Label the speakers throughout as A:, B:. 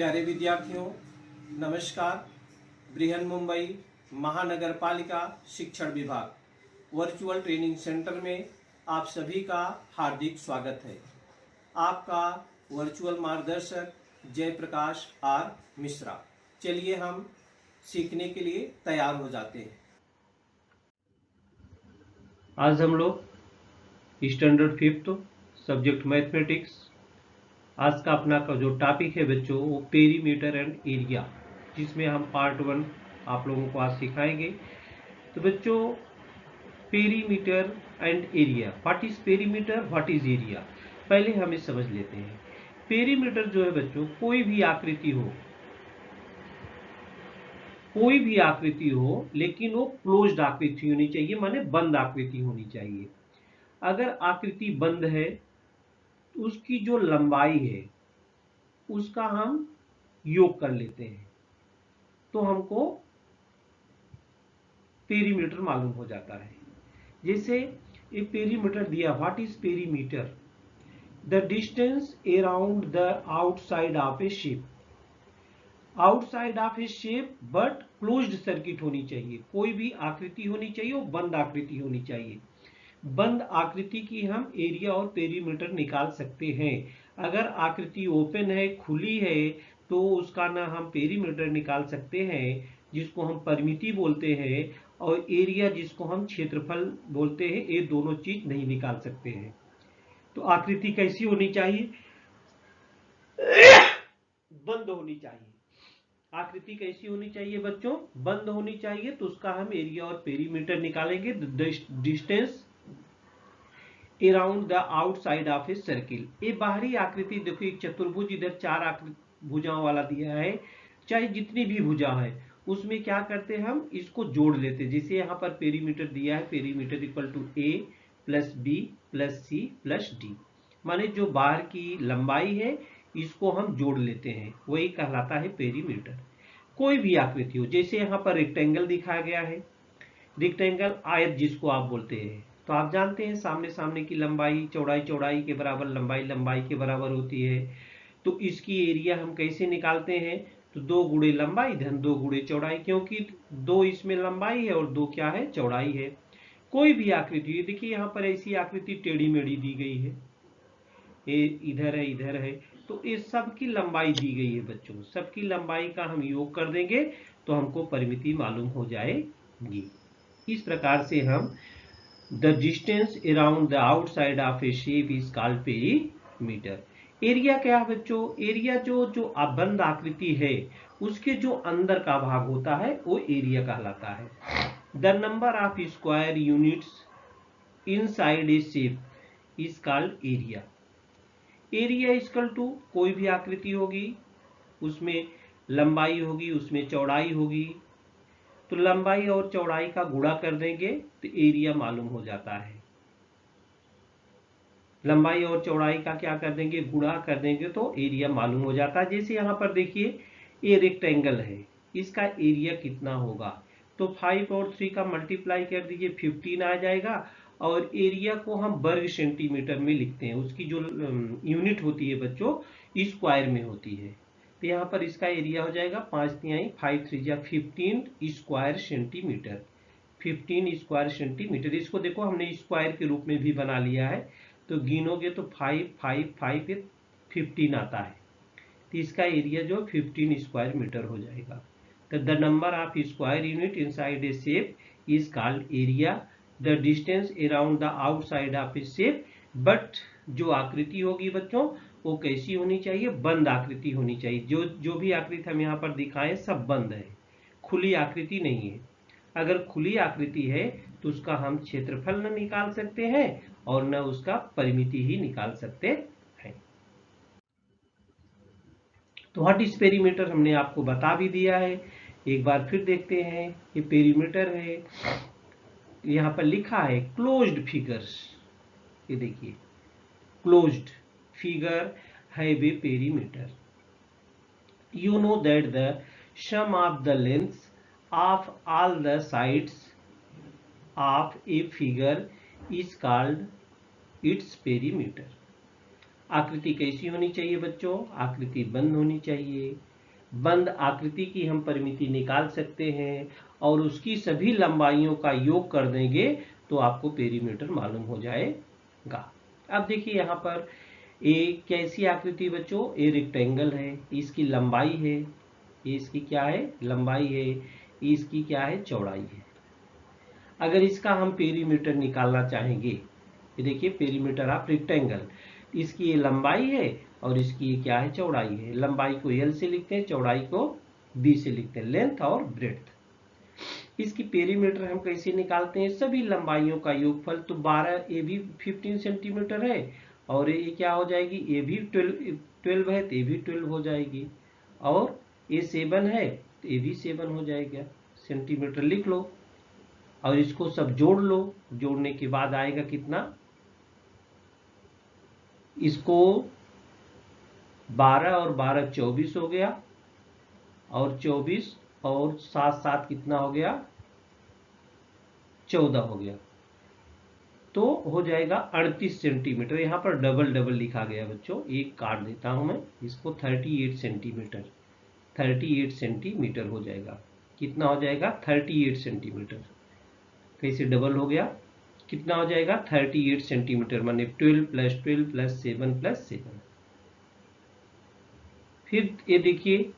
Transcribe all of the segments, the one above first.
A: प्यारे विद्यार्थियों, नमस्कार। बृहन मुंबई महानगर पालिका शिक्षण विभाग वर्चुअल ट्रेनिंग सेंटर में आप सभी का हार्दिक स्वागत है। आपका वर्चुअल मार्गदर्शक जयप्रकाश आर मिश्रा। चलिए हम सीखने के लिए तैयार हो जाते हैं।
B: आज हम लोग स्टैंडर्ड 5th सब्जेक्ट मैथमेटिक्स, आज का अपना का जो टॉपिक है बच्चों वो पेरीमीटर एंड एरिया, जिसमें हम पार्ट 1 आप लोगों को आज सिखाएंगे। तो बच्चों perimeter and area, what is perimeter, what is area, पहले हम इसे समझ लेते हैं। पेरीमीटर जो है बच्चों कोई भी आकृति हो लेकिन वो क्लोज्ड आकृति होनी चाहिए, माने बंद आकृति होनी चाहिए। अगर आकृति बंद है तो उसकी जो लंबाई है उसका हम योग कर लेते हैं तो हमको पेरीमीटर मालूम हो जाता है। जैसे एक पेरीमीटर दिया, what is perimeter, the distance around the outside of A shape, outside of A shape but closed circuit होनी चाहिए। कोई भी आकृति होनी चाहिए वो बंद आकृति होनी चाहिए। बंद आकृति की हम एरिया और पेरीमीटर निकाल सकते हैं। अगर आकृति ओपन है, खुली है, तो उसका ना हम पेरीमीटर निकाल सकते हैं जिसको हम परिमिति बोलते हैं, और एरिया जिसको हम क्षेत्रफल बोलते हैं, ये दोनों चीज नहीं निकाल सकते हैं। तो आकृति कैसी होनी चाहिए, बंद होनी चाहिए। आकृति कैसी होनी चाहिए बच्चों, बंद होनी चाहिए। तो उसका हम एरिया और पेरीमीटर निकालेंगे। Distance around the outside of a circle, ये बाहरी आकृति। देखो एक चतुर्भुज इधर 4 भुजाओं वाला दिया है, चाहे जितनी भी भुजा है उसमें क्या करते हैं हम इसको जोड़ लेते हैं। जैसे यहाँ पर पेरीमीटर दिया है, perimeter equal to A plus B plus C plus D, माने जो बाहर की लंबाई है इसको हम जोड़ लेते हैं, वही कहलाता है पेरीमीटर। कोई भी आकृति हो, जैसे यहाँ पर रेक्टेंगल दिखाया गया है, रेक्टेंगल आयत जिसको आप बोलते हैं, तो आप जानते हैं सामने सामने की लंबाई चौड़ाई के बराबर, लंबाई के बराबर होती है। तो इसकी एरिया हम कैसे निकालते हैं, तो 2 गुणे लंबाई धन 2 गुणे चौड़ाई, क्योंकि 2 इसमें लंबाई है और 2 क्या है, चौड़ाई है। कोई भी आकृति, देखिए यहाँ पर ऐसी आकृति टेढ़ी मेढ़ी दी गई है, ये इधर है, तो इस सब की लंबाई दी गई है बच्चों। सबकी लंबाई का हम योग कर देंगे तो हमको परिमिति मालूम हो जाएगी। इस प्रकार से हम the distance around the outside of A shape is called perimeter. Area क्या है बच्चों, एरिया जो बंद आकृति है उसके जो अंदर का भाग होता है वो एरिया कहलाता है। The number of square units inside a shape is called area. Area equal to कोई भी आकृति होगी, उसमें लंबाई होगी, उसमें चौड़ाई होगी, तो लंबाई और चौड़ाई का गुणा कर देंगे तो एरिया मालूम हो जाता है। लंबाई और चौड़ाई का क्या कर देंगे, गुणा कर देंगे तो एरिया मालूम हो जाता है। जैसे यहाँ पर देखिए ये रेक्टेंगल है, इसका एरिया कितना होगा, तो 5 और 3 का मल्टीप्लाई कर दीजिए, 15 आ जाएगा। और एरिया को हम वर्ग सेंटीमीटर में लिखते हैं, उसकी जो यूनिट होती है बच्चों स्क्वायर में होती है। तो यहाँ पर इसका एरिया हो जाएगा 5 तिहाई 5 3 15 स्क्वायर सेंटीमीटर, 15 स्क्वायर सेंटीमीटर। इसको देखो हमने स्क्वायर के रूप में भी बना लिया है, तो गिनोगे तो 5 5 5 15 आता है, तो इसका एरिया जो 15 स्क्वायर मीटर हो जाएगा। तो the number of square unit inside a shape is called area. The distance around the outside of A shape, but जो आकृति होगी बच्चों वो कैसी होनी चाहिए, बंद आकृति होनी चाहिए। जो भी आकृति हम यहाँ पर दिखाएं सब बंद है, खुली आकृति नहीं है। अगर खुली आकृति है तो उसका हम क्षेत्रफल न निकाल सकते हैं और न उसका परिमिति ही निकाल सकते हैं। तो व्हाट इज पेरीमीटर हमने आपको बता भी दिया है, एक बार फिर देखते हैं। ये पेरीमीटर है, यहाँ पर लिखा है क्लोज्ड फिगर्स, ये देखिए क्लोज्ड फिगर है वे perimeter. You know that the sum of the lengths of all the sides of a figure is called its perimeter। आकृति कैसी होनी चाहिए बच्चों, आकृति बंद होनी चाहिए, बंद आकृति की हम परिमिति निकाल सकते हैं और उसकी सभी लंबाइयों का योग कर देंगे तो आपको पेरीमीटर मालूम हो जाएगा। अब देखिए यहाँ पर ए कैसी आकृति बच्चों, ए रेक्टेंगल है, इसकी लंबाई है, ये इसकी क्या है, लंबाई है, इसकी क्या है, चौड़ाई है। अगर इसका हम पेरीमीटर निकालना चाहेंगे, ये देखिए पेरीमीटर ऑफ रेक्टेंगल, इसकी ये लंबाई है और इसकी ये क्या है, चौड़ाई है। लंबाई को एल से लिखते हैं, चौड़ाई को बी से लिखते हैं, लेंथ और ब्रेड्थ। इसकी पेरीमीटर हम कैसे निकालते हैं, सभी लंबाइयों का योगफल। तो 12, ये भी 15 सेंटीमीटर है और ये क्या हो जाएगी, ये भी 12 है तो ये भी 12 हो जाएगी, और ये 7 है तो ये भी 7 हो जाएगा। सेंटीमीटर लिख लो और इसको सब जोड़ लो। जोड़ने के बाद आएगा कितना, इसको 12 और 12 24 हो गया, और 24 और 7 7 कितना हो गया, 14 हो गया, तो हो जाएगा 38 सेंटीमीटर। यहाँ पर डबल डबल लिखा गया बच्चों, एक काट देता हूं मैं इसको, 38 सेंटीमीटर, 38 सेंटीमीटर हो जाएगा। कितना हो जाएगा, 38 सेंटीमीटर। कैसे डबल हो गया, कितना हो जाएगा, 38 सेंटीमीटर, माने 12 प्लस 12 प्लस 7 प्लस 7। फिर ये देखिए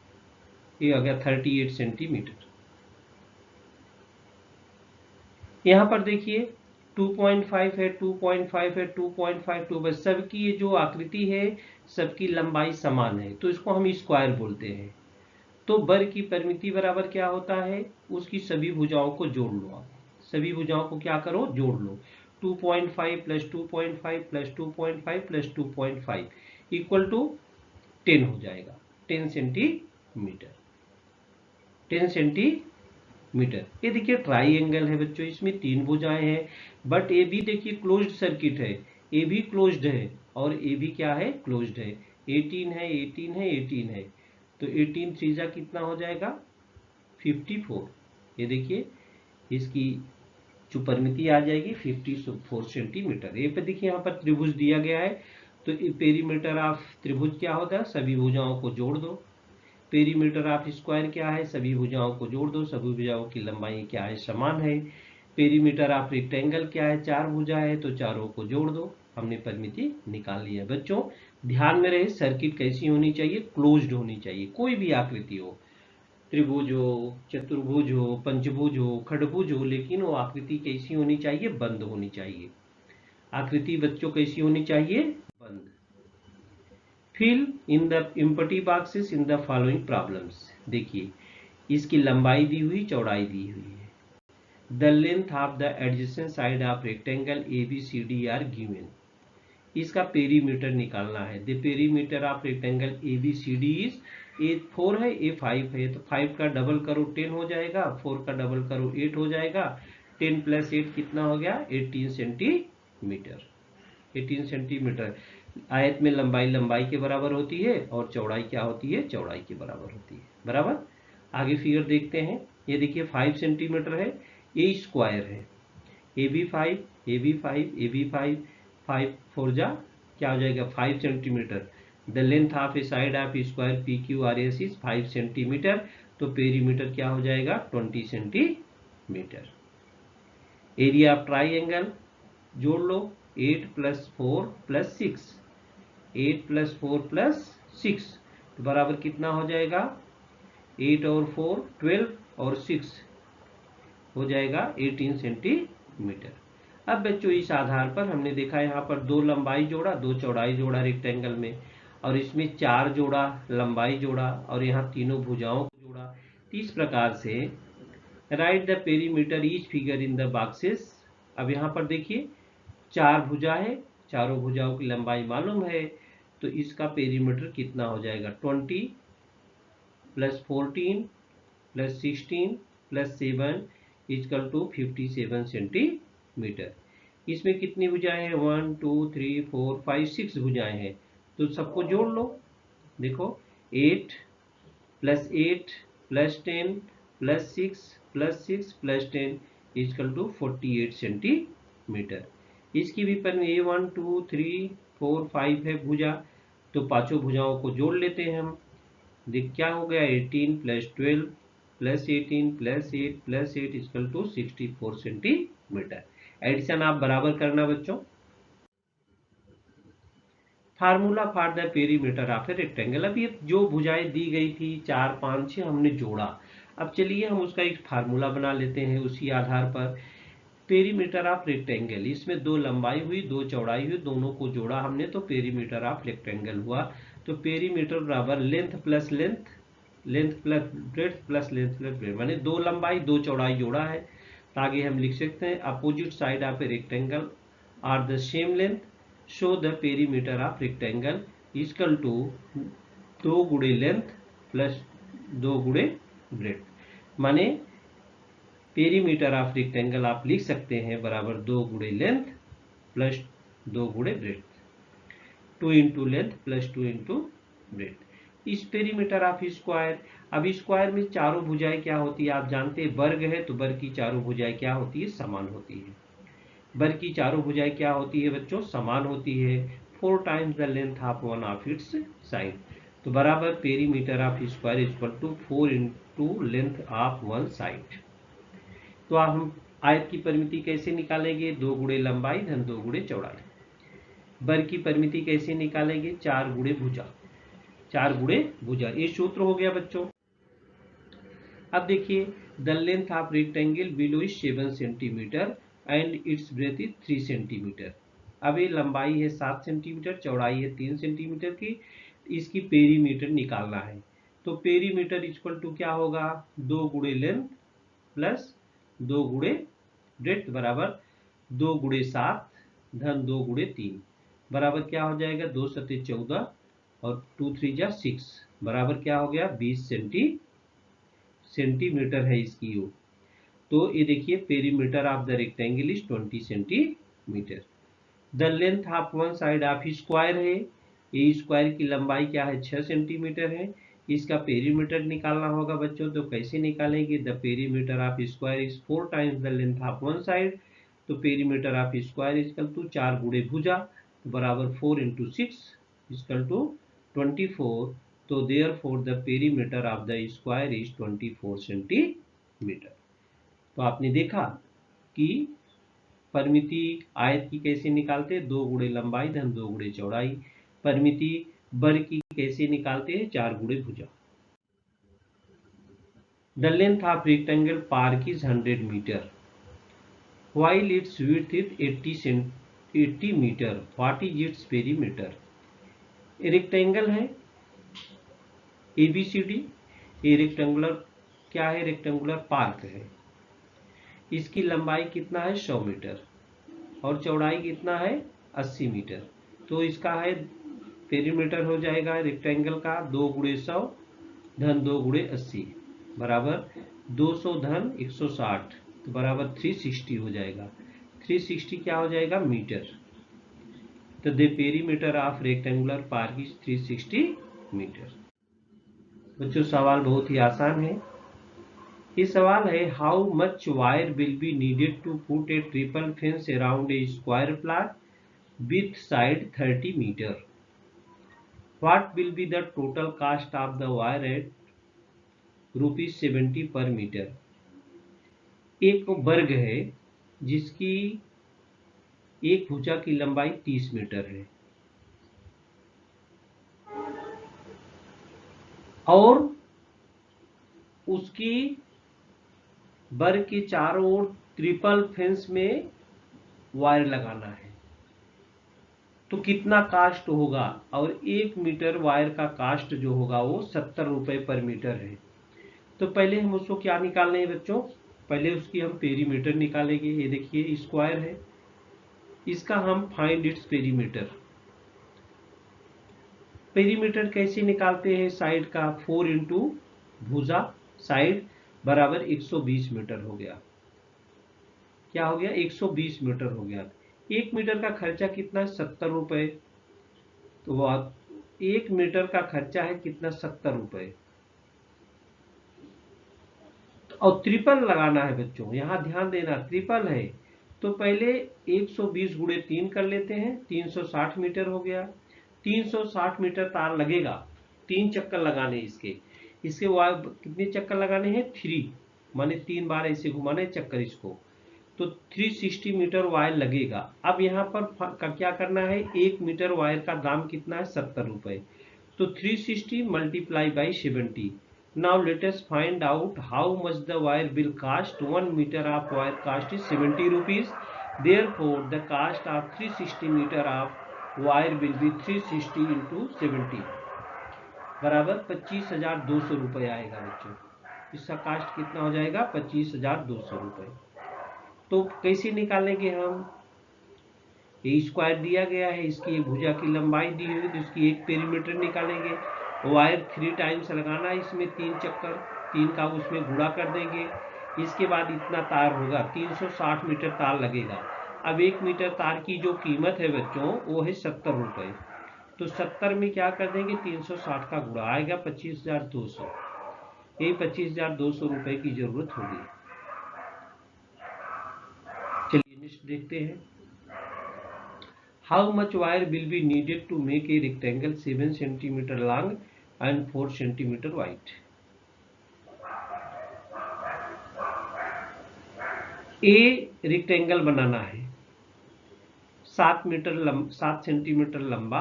B: ये आ गया 38 सेंटीमीटर। यहाँ पर देखिए 2.5 है, 2.5 है, 2.5, बस सबकी ये जो आकृति है सबकी लंबाई समान है, तो इसको हम स्क्वायर बोलते हैं। तो वर्ग की परिमिति बराबर क्या होता है, उसकी सभी भुजाओं को जोड़ लो आप, सभी भुजाओं को क्या करो, जोड़ लो। 2.5 plus 2.5 plus 2.5 plus 2.5 equal to 10 हो जाएगा, 10 सेंटीमीटर, 10 सेंटीमीटर। ये देखिए ट्राइंगल है बच्चों, इसमें 3 भुजाएं हैं, बट ये भी देखिए क्लोज्ड सर्किट है, ये भी क्लोज्ड है और ये भी क्या है, क्लोज्ड है। 18 है, 18 है, 18 है, तो 18 त्रिज्या कितना हो जाएगा, 54। ये देखिए इसकी जो परिमिति आ जाएगी 54 सेंटीमीटर। ये पे देखिए यहाँ पर त्रिभुज दिया गया है, तो पेरीमीटर ऑफ त्रिभुज क्या होता है, सभी भुजाओं को जोड़ दो। पेरीमीटर ऑफ स्क्वायर क्या है, सभी भुजाओं को जोड़ दो, सभी भुजाओं की लंबाई क्या है, समान है। पेरीमीटर ऑफ रेक्टेंगल क्या है, 4 भुजा है तो चारों को जोड़ दो। हमने परिमिति निकाल ली है। बच्चों ध्यान में रहे, सर्किट कैसी होनी चाहिए, क्लोज्ड होनी चाहिए, कोई भी आकृति हो, त्रिभुज हो, चतुर्भुज हो, पंचभुज हो, खडभुज हो, लेकिन वो आकृति कैसी होनी चाहिए, बंद होनी चाहिए। आकृति बच्चों कैसी होनी चाहिए, बंद। Fill in the empty boxes in the following problems. देखिए इसकी लंबाई दी हुई, चौड़ाई दी हुई है। The length of the adjacent side of rectangle ABCD are given. इसका पेरीमीटर निकालना है। The perimeter of rectangle ABCD is, a 4 है, ए 5 है, तो 5 का डबल करो 10 हो जाएगा, 4 का डबल करो 8 हो जाएगा, 10 प्लस 8 कितना हो गया, 18 सेंटीमीटर। 18 सेंटीमीटर। आयत में लंबाई लंबाई के बराबर होती है और चौड़ाई क्या होती है, चौड़ाई के बराबर होती है, बराबर। आगे फिगर देखते हैं। ये देखिए 5 सेंटीमीटर है, ये स्क्वायर है, AB5, AB5, AB5, 5 4 जा क्या हो जाएगा, 5 centimetre. The length of A side of square PQRS is 5 centimetre, तो पेरीमीटर क्या हो जाएगा, 20 सेंटीमीटर। एरिया ऑफ ट्राइंगल जोड़ लो, 8 प्लस 4 प्लस 6, 8 प्लस 4 प्लस 6 तो बराबर कितना हो जाएगा, 8 और 4 12 और 6 हो जाएगा 18 सेंटीमीटर। अब बच्चों इस आधार पर हमने देखा यहाँ पर 2 लंबाई जोड़ा, 2 चौड़ाई जोड़ा रेक्टेंगल में, और इसमें 4 जोड़ा लंबाई जोड़ा, और यहाँ तीनों भुजाओं को जोड़ा। इस प्रकार से right the perimeter each figure in the boxes. अब यहाँ पर देखिए 4 भुजा है, चारों भुजाओं की लंबाई मालूम है, तो इसका पेरीमीटर कितना हो जाएगा, 20 plus 14 plus 16 plus 7 equal to 57 centimetre. इसमें कितनी भुजाएं हैं, 1 2 3 4 5 6 भुजाएं हैं, तो सबको जोड़ लो। देखो 8 plus 8 plus 10 plus 6 plus 6 plus 10 equal to 48 centimetre. इसकी भी पर 1 2 3 4 5 है भुजा, तो पांचों भुजाओं को जोड़ लेते हैं हम। देख क्या हो गया, 18 plus 12 plus 18 plus 8 plus 8 equal to 64 centimetre. Addition आप बराबर करना बच्चों। Formula for the perimeter of a rectangle. अब ये जो भुजाएं दी गई थी 4 5 6 हमने जोड़ा। अब चलिए हम उसका एक फार्मूला बना लेते हैं उसी आधार पर। पेरीमीटर ऑफ रेक्टेंगल, इसमें 2 लंबाई हुई 2 चौड़ाई हुई, दोनों को जोड़ा हमने तो पेरीमीटर ऑफ रेक्टेंगल हुआ। तो पेरीमीटर बराबर length plus length, length plus breadth plus length plus breadth, माने 2 लंबाई 2 चौड़ाई जोड़ा है। तो आगे हम लिख सकते हैं opposite side of a rectangle are the same length, show the perimeter of rectangle equal to 2 गुणे लेंथ प्लस 2 गुणे ब्रेड्थ। माने पेरीमीटर ऑफ रेक्टेंगल आप लिख सकते हैं बराबर 2 गुणे लेंथ प्लस 2 गुणे breadth, 2 into length plus 2 into breadth. इस पेरीमीटर ऑफ स्क्वायर, अब स्क्वायर में चारों भुजाएं क्या होती है आप जानते हैं, वर्ग है तो वर्ग की चारों भुजाएं क्या होती है, समान होती है। वर्ग की चारों भुजाएं क्या होती है बच्चों, समान होती है। 4 times the length of one of its side, तो बराबर perimeter of square equal to 4 into length of one side. तो अब हम आयत की परिमिति कैसे निकालेंगे, 2 गुणे लंबाई धन 2 गुणे चौड़ाई। वर्ग की परिमिति कैसे निकालेंगे, 4 गुणे भुजा, 4 गुणे भुजा, ये सूत्र हो गया बच्चों। अब देखिए the length of rectangle below is 7 centimetre and it's breath is 3 centimetre. अब ये लंबाई है 7 सेंटीमीटर, चौड़ाई है 3 सेंटीमीटर की, इसकी पेरीमीटर निकालना है। तो पेरीमीटर इक्वल टू क्या होगा, 2 गुणे लेंथ प्लस 2 गुणे ब्रेड्थ बराबर 2 गुणे 7 धन 2 गुणे 3 बराबर क्या हो जाएगा, 2 सत्ते 14 और 2 3 जा 6 बराबर क्या हो गया, 20 सेंटीमीटर है इसकी योग। तो ये देखिए perimeter of the rectangle is 20 centimetre. The length of one side of square है, ये स्क्वायर की लंबाई क्या है 6 सेंटीमीटर है, इसका पेरीमीटर निकालना होगा बच्चों। तो कैसे निकालेंगे, the perimeter of square is 4 times the length of one side, तो perimeter of square equal to 4 गुणे भुजा बराबर 4 इंटू 6 इक्वल टू 24। तो therefore the perimeter of the square is 24 centimetre. तो आपने देखा कि परिमिति आयत की कैसे निकालते हैं, 2 गुणे लंबाई धन 2 गुणे चौड़ाई। परिमिति वर्ग की कैसे निकालते हैं, 4 गुणे भुजा। The length of rectangle park is 100 metre while its width is 80 metre, what is its perimeter. Rectangle है ABCD, ये रेक्टेंगुलर क्या है, रेक्टेंगुलर पार्क है। इसकी लंबाई कितना है 100 मीटर और चौड़ाई कितना है 80 मीटर। तो इसका है पेरीमीटर हो जाएगा रेक्टेंगल का 2 गुणे 100 धन 2 गुणे 80 बराबर 200 धन 160 तो बराबर 360 हो जाएगा। 360 क्या हो जाएगा, मीटर। तो the perimeter of rectangular park is 360 metre. बच्चों सवाल बहुत ही आसान है। ये सवाल है how much wire will be needed to put a triple fence around a square plot with side 30 metre, what will be the total cost of the wire at ₹70 per metre. एक वर्ग है जिसकी एक भुजा की लंबाई 30 मीटर है और उसकी वर्ग के चारों ओर ट्रिपल फेंस में वायर लगाना है, तो कितना कास्ट होगा। और 1 मीटर वायर का कास्ट जो होगा वो 70 रुपए पर मीटर है। तो पहले हम उसको क्या निकालने हैं बच्चों, पहले उसकी हम पेरीमीटर निकालेंगे। ये देखिए स्क्वायर है, इसका हम फाइंड इट्स पेरीमीटर। पेरीमीटर कैसे निकालते हैं, साइड का 4 इंटू भुजा साइड बराबर 120 मीटर हो गया। क्या हो गया, 120 मीटर हो गया। 1 मीटर का खर्चा कितना, 70 रुपए। तो 1 मीटर का खर्चा है कितना, 70 रुपए। और ट्रिपल लगाना है बच्चों, यहां ध्यान देना ट्रिपल है। तो पहले 120 गुणे 3 कर लेते हैं, 360 मीटर हो गया। 360 मीटर तार लगेगा 3 चक्कर लगाने इसके कितने चक्कर लगाने हैं 3, माने 3 बार ऐसे घुमाना है चक्कर इसको, तो 360 मीटर वायर लगेगा। अब यहाँ पर क्या करना है, 1 मीटर वायर का दाम कितना है 70 रुपए, तो 360 multiply by 70। Now let us find out how much the wire will cost. 1 metre of wire cost is 70 rupees, therefore the cost of 360 metre of wire will be 360 into 70 बराबर 25,200 रुपये आएगा बच्चों। इसका कास्ट कितना हो जाएगा 25,200 रुपये। तो कैसे निकालेंगे हम, ये स्क्वायर दिया गया है, इसकी भुजा की लंबाई दी हुई, तो इसकी एक पेरीमीटर निकालेंगे। वायर 3 टाइम्स लगाना है इसमें 3 चक्कर, 3 का उसमें गुणा कर देंगे। इसके बाद इतना तार होगा, 360 मीटर तार लगेगा। अब 1 मीटर तार की जो कीमत है बच्चों वो है 70 रुपये, तो 70 में क्या कर देंगे 360 का गुणा आएगा 25,200, ये 25,200 रुपये की जरूरत होगी। चलिए नेक्स्ट देखते हैं। How much wire will be needed to make a rectangle 7 centimetre long and 4 centimetre wide. A rectangle बनाना है 7 सेंटीमीटर लंबा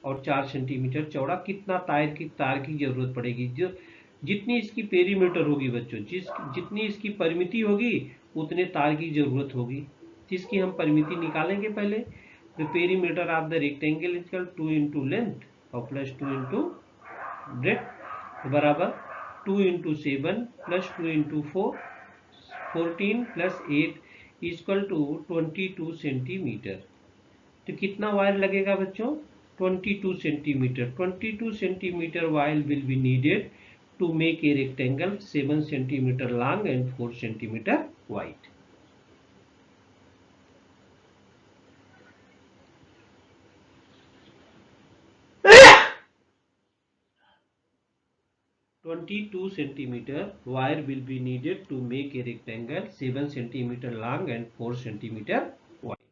B: और 4 सेंटीमीटर चौड़ा। कितना तार की जरूरत पड़ेगी, जो जितनी इसकी पेरीमीटर होगी बच्चों, जितनी इसकी परिमिति होगी उतने तार की जरूरत होगी, जिसकी हम परिमिति निकालेंगे पहले। The perimeter of the rectangle is equal 2 into length और प्लस 2 into breadth बराबर 2 into 7 plus 2 into 4 14 plus 8 equal to 22 centimetre. तो कितना वायर लगेगा बच्चों 22 centimetre. 22 centimetre wire will be needed to make a rectangle 7 centimetre long and 4 centimetre wide. 22 centimeter wire will be needed to make a rectangle 7 centimeter long and 4 centimeter wide.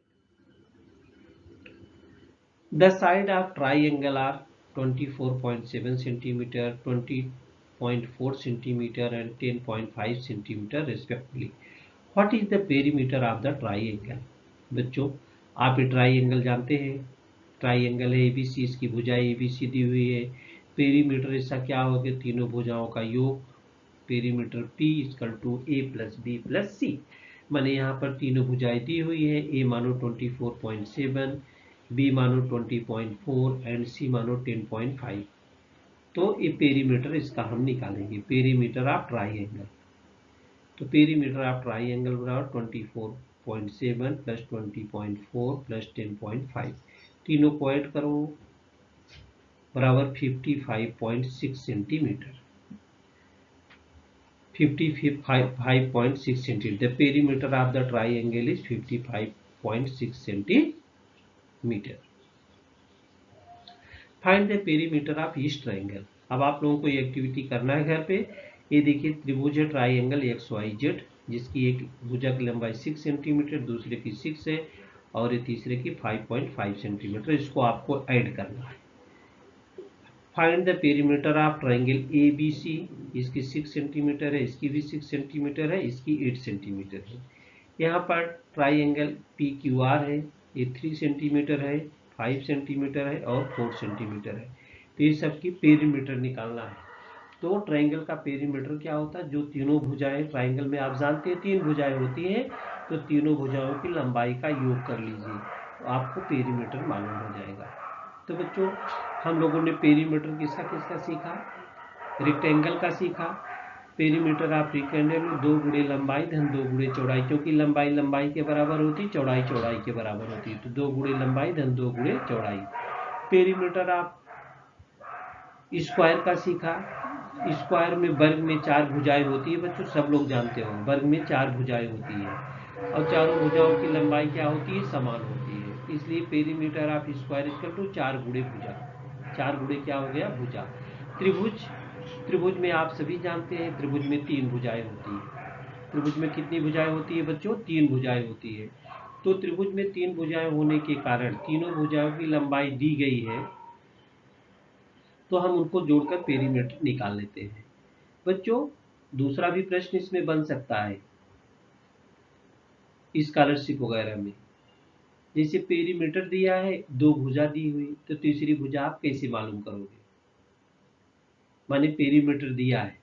B: The side of triangle are 24.7 centimeter, 20.4 centimeter and 10.5 centimeter respectively. What is the perimeter of the triangle? बच्चों आप ये triangle जानते हैं, triangle है ABC, इसकी भुजाएं ABC दी हुई है। पेरीमीटर इसका क्या होगा, तीनों भुजाओं का योग, perimeter P equal to A plus B plus C। माने यहाँ पर तीनों भुजाएं दी हुई है, A मानो 24.7, B मानो 20.4 एंड C मानो 10.5। तो ये पेरीमीटर इसका हम निकालेंगे, पेरीमीटर ऑफ ट्राइंगल। तो पेरीमीटर ऑफ ट्राइंगल बराबर 24.7 प्लस 20.4 प्लस 10.5, तीनों को ऐड करो बराबर 55.6 centimetre. 55.6 centimetre. The perimeter of the triangle is 55.6 centimetre. Find the perimeter of east triangle. अब आप लोगों को ये एक्टिविटी करना है घर पे। ये देखिए त्रिभुज है ट्राइंगल XYZ, जिसकी एक भुजा की लंबाई 6 सेंटीमीटर, दूसरे की 6 है और ये तीसरे की 5.5 सेंटीमीटर। इसको आपको ऐड करना है। Find the perimeter of triangle ABC। इसकी 6 सेंटीमीटर है, इसकी भी 6 सेंटीमीटर है, इसकी 8 सेंटीमीटर है। यहाँ पर ट्राइंगल PQR है, ये 3 सेंटीमीटर है, 5 सेंटीमीटर है और 4 सेंटीमीटर है। तो ये सबकी पेरीमीटर निकालना है। तो ट्राइंगल का पेरीमीटर क्या होता है, जो तीनों भुजाएं ट्राइंगल में आप जानते हैं 3 भुजाएं होती हैं, तो तीनों भुजाओं की लंबाई का योग कर लीजिए, तो आपको पेरीमीटर मालूम हो जाएगा। तो बच्चों हम लोगों ने पेरीमीटर किसका किसका सीखा, रेक्टेंगल का सीखा। पेरीमीटर ऑफ रेक्टेंगल में 2 गुणे लंबाई धन 2 गुणे चौड़ाई, क्योंकि लंबाई लंबाई के बराबर होती है, चौड़ाई चौड़ाई के बराबर होती है, तो 2 गुणे लंबाई धन 2 गुणे चौड़ाई। पेरीमीटर ऑफ स्क्वायर का सीखा। स्क्वायर में वर्ग में 4 भुजाएं होती है बच्चों, सब लोग जानते हो, वर्ग में 4 भुजाएं होती है और चारों भुजाओं की लंबाई क्या होती है, समान होती है। इसलिए perimeter of square equal to 4 गुणे भुजा। 4 गुणे क्या हो गया, भुजा। त्रिभुज में आप सभी जानते हैं त्रिभुज में 3 भुजाएं होती है। त्रिभुज में कितनी भुजाएं होती है बच्चों, 3 भुजाएं होती है। तो त्रिभुज में 3 भुजाएं होने के कारण तीनों भुजाओं की लंबाई दी गई है, तो हम उनको जोड़कर पेरीमीटर निकाल लेते हैं। बच्चों दूसरा भी प्रश्न इसमें बन सकता है स्कॉलरशिप वगैरह में, जैसे पेरीमीटर दिया है, दो भुजा दी हुई, तो तीसरी भुजा आप कैसे मालूम करोगे? माने पेरीमीटर दिया है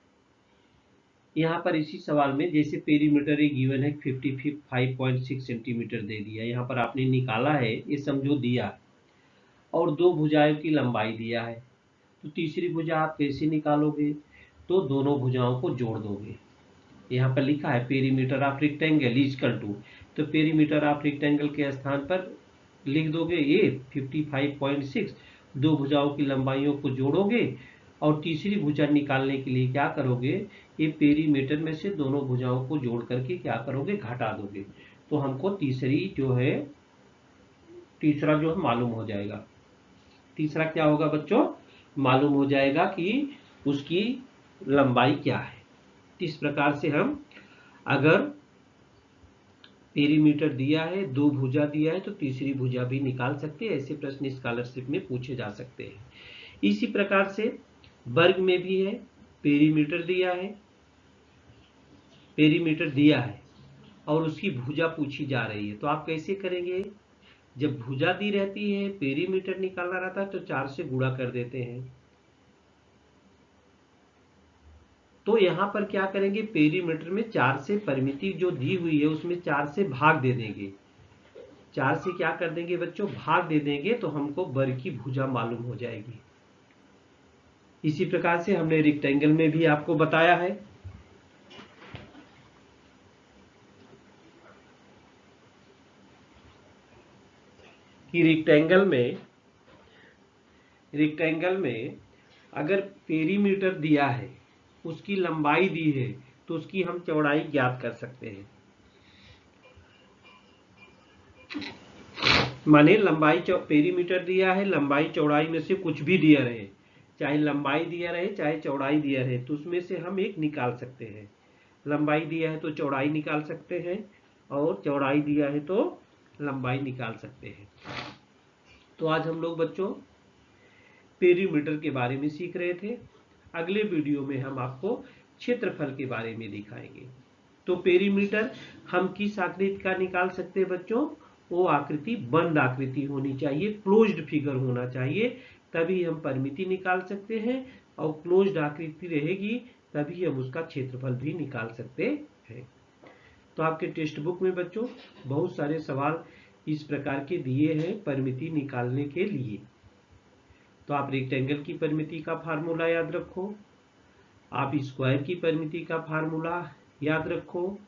B: यहाँ पर इसी सवाल में, जैसे पेरीमीटर एक गिवन है 55.6 सेंटीमीटर दे दिया, यहाँ पर आपने निकाला है, ये समझो दिया, और दो भुजाओं की लंबाई दिया है, तो तीसरी भुजा आप कैसे निकालोगे? तो दोनों भुजाओं को जोड़ दोगे। यहाँ पर लिखा है perimeter of rectangle equal to, तो पेरीमीटर ऑफ रेक्टेंगल के स्थान पर लिख दोगे ये 55.6, दो भुजाओं की लंबाइयों को जोड़ोगे और तीसरी भुजा निकालने के लिए क्या करोगे? ये पेरीमीटर में से दोनों भुजाओं को जोड़ करके क्या करोगे? घटा दोगे, तो हमको तीसरा जो है मालूम हो जाएगा। तीसरा क्या होगा बच्चों? मालूम हो जाएगा कि उसकी लंबाई क्या है। इस प्रकार से हम अगर पेरीमीटर दिया है, दो भुजा दिया है, तो तीसरी भुजा भी निकाल सकते हैं। ऐसे प्रश्न स्कॉलरशिप में पूछे जा सकते हैं। इसी प्रकार से वर्ग में भी है, पेरीमीटर दिया है और उसकी भुजा पूछी जा रही है, तो आप कैसे करेंगे? जब भुजा दी रहती है, पेरीमीटर निकालना रहता है, तो 4 से गुणा कर देते हैं। तो यहाँ पर क्या करेंगे? पेरीमीटर में 4 से परिमिति जो दी हुई है उसमें 4 से भाग दे देंगे। 4 से क्या कर देंगे बच्चों? भाग दे देंगे, तो हमको वर्ग की भुजा मालूम हो जाएगी। इसी प्रकार से हमने रेक्टेंगल में भी आपको बताया है। कि रेक्टेंगल में अगर पेरीमीटर दिया है, उसकी लंबाई दी है, तो उसकी हम चौड़ाई ज्ञात कर सकते हैं। माने लंबाई पेरीमीटर दिया है, लंबाई चौड़ाई में से कुछ भी दिया रहे, चाहे लंबाई दिया रहे चाहे चौड़ाई दिया रहे, तो उसमें से हम एक निकाल सकते हैं। लंबाई दिया है तो चौड़ाई निकाल सकते हैं, और चौड़ाई दिया है तो लंबाई निकाल सकते हैं। तो आज हम लोग बच्चों पेरीमीटर के बारे में सीख रहे थे। अगले वीडियो में हम आपको क्षेत्रफल के बारे में दिखाएंगे। तो पेरीमीटर हम किस आकृति का निकाल सकते हैं बच्चों? वो आकृति बंद आकृति होनी चाहिए, क्लोज्ड फिगर होना चाहिए, तभी हम परिमिति निकाल सकते हैं। और क्लोज्ड आकृति रहेगी तभी हम उसका क्षेत्रफल भी निकाल सकते हैं। तो आपके टेक्स्ट बुक में बच्चों बहुत सारे सवाल इस प्रकार के दिए हैं परिमिति निकालने के लिए। तो आप रेक्टेंगल की परिमिति का फार्मूला याद रखो, आप स्क्वायर की परिमिति का फार्मूला याद रखो,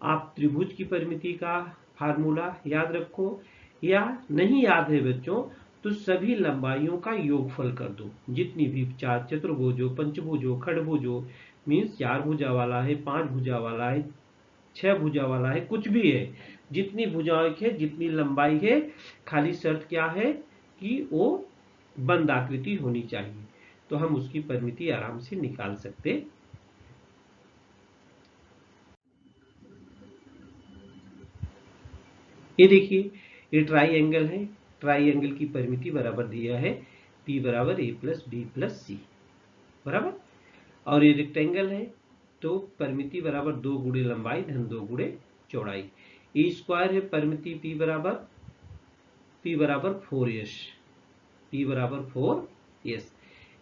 B: आप त्रिभुज की परिमिति का फार्मूला याद रखो, या नहीं याद है बच्चों तो सभी लंबाइयों का योगफल कर दो। जितनी भी चार चतुर्भुजो, पंचभुजो, खंडभुजो, मीन्स 4 भुजा वाला है, 5 भुजा वाला है, 6 भुजा वाला है, कुछ भी है, जितनी भुजाएं है, जितनी लंबाई है, खाली शर्त क्या है कि वो बंद आकृति होनी चाहिए, तो हम उसकी परिमिति आराम से निकाल सकते। ये देखिए ये ट्राइएंगल है, ट्राइएंगल की परिमिति बराबर दिया है P बराबर A plus B plus C बराबर, और ये रेक्टेंगल है तो परिमिति बराबर 2 गुणे लंबाई धन 2 गुणे चौड़ाई। ए स्क्वायर है, परिमिति P बराबर 4S, P बराबर 4S।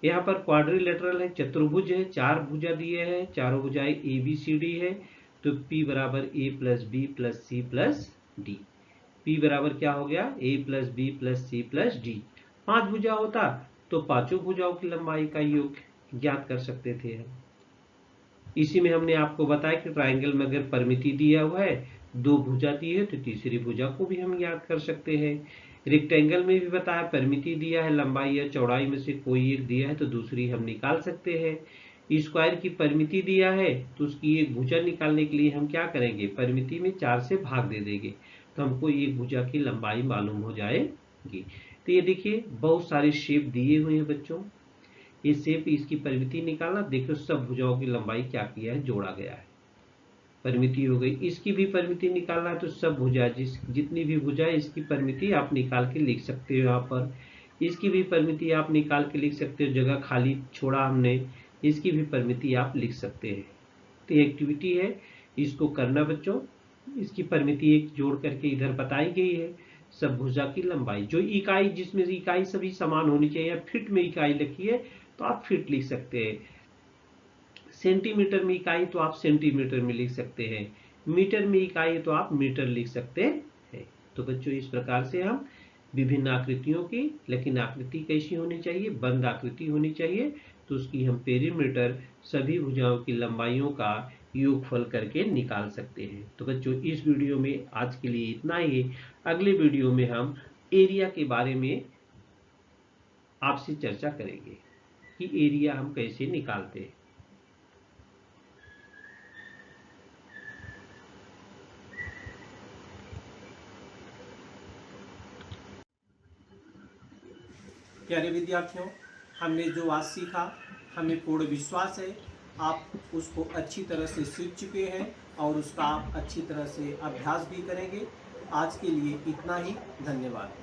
B: यहाँ पर क्वाड्रिलेटरल है, चतुर्भुज है, 4 भुजा दिए हैं, चारों भुजाएं ABCD है, तो P बराबर A plus B plus C plus D। P बराबर क्या हो गया? A plus B plus C plus D। 5 भुजा होता तो पांचों भुजाओं की लंबाई का योग ज्ञात कर सकते थे हम। इसी में हमने आपको बताया कि ट्राइंगल में अगर परिमिति दिया हुआ है, 2 भुजा दी है, तो तीसरी भुजा को भी हम ज्ञात कर सकते हैं। रेक्टेंगल में भी बताया परिमिति दिया है, लंबाई या चौड़ाई में से कोई एक दिया है तो दूसरी हम निकाल सकते हैं। स्क्वायर की परिमिति दिया है तो उसकी एक भुजा निकालने के लिए हम क्या करेंगे? परिमिति में 4 से भाग दे देंगे, तो हमको एक भुजा की लंबाई मालूम हो जाएगी। तो ये देखिए बहुत सारे शेप दिए हुए हैं बच्चों, ये शेप इसकी परिमिति निकालना, देखो सब भुजाओं की लंबाई क्या किया है? जोड़ा गया है, परिमिति हो गई। इसकी भी परिमिति निकालना है तो सब भुजा जितनी भी भुजा है इसकी परिमिति आप निकाल के लिख सकते हो यहाँ पर। इसकी भी परिमिति आप निकाल के लिख सकते हो, जगह खाली छोड़ा हमने, इसकी भी परिमिति आप लिख सकते हैं। तो ये एक्टिविटी है, इसको करना बच्चों। इसकी परिमिति एक जोड़ करके इधर बताई गई है। सब भुजा की लंबाई, जो इकाई जिसमें इकाई सभी समान होनी चाहिए। फीट में इकाई लिखी है तो आप फीट लिख सकते हैं, सेंटीमीटर में इकाई तो आप सेंटीमीटर में लिख सकते हैं, मीटर में इकाई है तो आप मीटर लिख सकते हैं। तो बच्चों इस प्रकार से हम विभिन्न आकृतियों की, लेकिन आकृति कैसी होनी चाहिए, बंद आकृति होनी चाहिए, तो उसकी हम पेरीमीटर सभी भुजाओं की लंबाइयों का योगफल करके निकाल सकते हैं। तो बच्चों इस वीडियो में आज के लिए इतना ही। अगले वीडियो में हम एरिया के बारे में आपसे चर्चा करेंगे कि एरिया हम कैसे निकालते हैं।
A: प्यारे विद्यार्थियों, हमने जो आज सीखा, हमें पूर्ण विश्वास है आप उसको अच्छी तरह से सीख चुके हैं और उसका आप अच्छी तरह से अभ्यास भी करेंगे। आज के लिए इतना ही। धन्यवाद।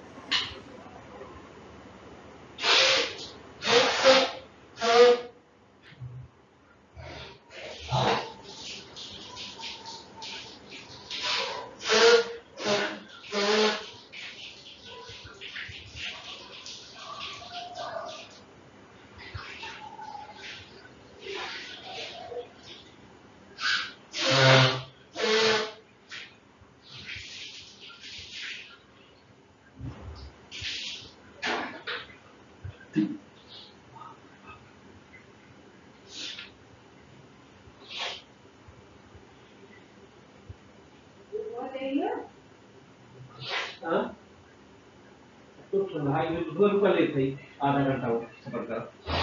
B: तो भाई 2 रुपये लेते आधा घंटा सफर का।